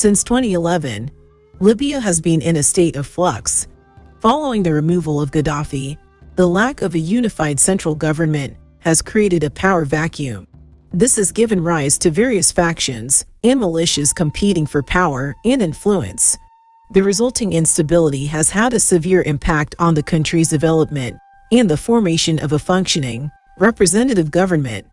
Since 2011, Libya has been in a state of flux. Following the removal of Gaddafi, the lack of a unified central government has created a power vacuum. This has given rise to various factions and militias competing for power and influence. The resulting instability has had a severe impact on the country's development and the formation of a functioning, representative government.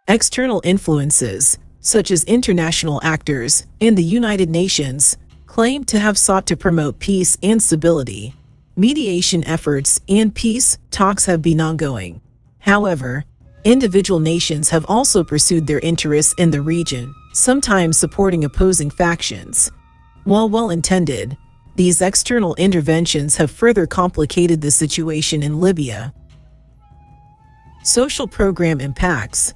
External influences, such as international actors and the United Nations, claim to have sought to promote peace and stability. Mediation efforts and peace talks have been ongoing. However, individual nations have also pursued their interests in the region, sometimes supporting opposing factions. While well-intended, these external interventions have further complicated the situation in Libya. Social program impacts.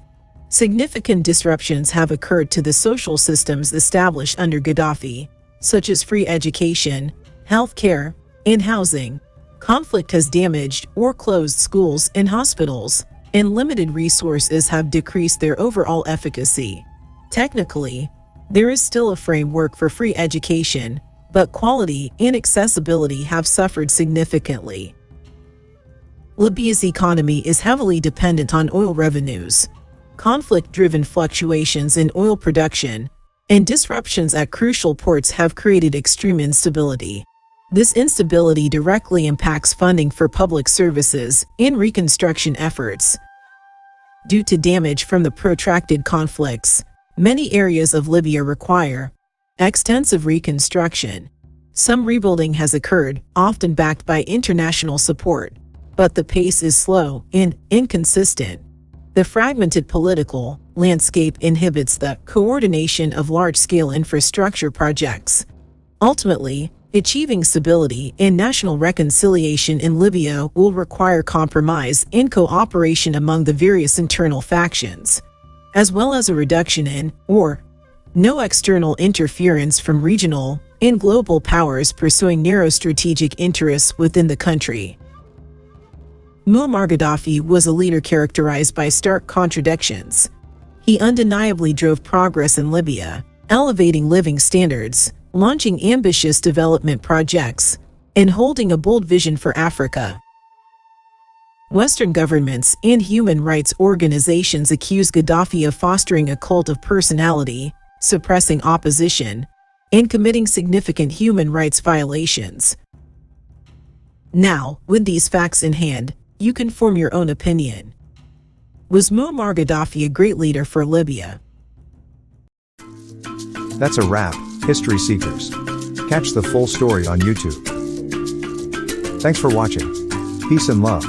Significant disruptions have occurred to the social systems established under Gaddafi, such as free education, healthcare, and housing. Conflict has damaged or closed schools and hospitals, and limited resources have decreased their overall efficacy. Technically, there is still a framework for free education, but quality and accessibility have suffered significantly. Libya's economy is heavily dependent on oil revenues. Conflict-driven fluctuations in oil production and disruptions at crucial ports have created extreme instability. This instability directly impacts funding for public services and reconstruction efforts. Due to damage from the protracted conflicts, many areas of Libya require extensive reconstruction. Some rebuilding has occurred, often backed by international support, but the pace is slow and inconsistent. The fragmented political landscape inhibits the coordination of large-scale infrastructure projects. Ultimately, achieving stability and national reconciliation in Libya will require compromise and cooperation among the various internal factions, as well as a reduction in, or no external interference from regional and global powers pursuing narrow strategic interests within the country. Muammar Gaddafi was a leader characterized by stark contradictions. He undeniably drove progress in Libya, elevating living standards, launching ambitious development projects, and holding a bold vision for Africa. Western governments and human rights organizations accuse Gaddafi of fostering a cult of personality, suppressing opposition, and committing significant human rights violations. Now, with these facts in hand, you can form your own opinion. Was Muammar Gaddafi a great leader for Libya? That's a wrap, History Seekers. Catch the full story on YouTube. Thanks for watching. Peace and love.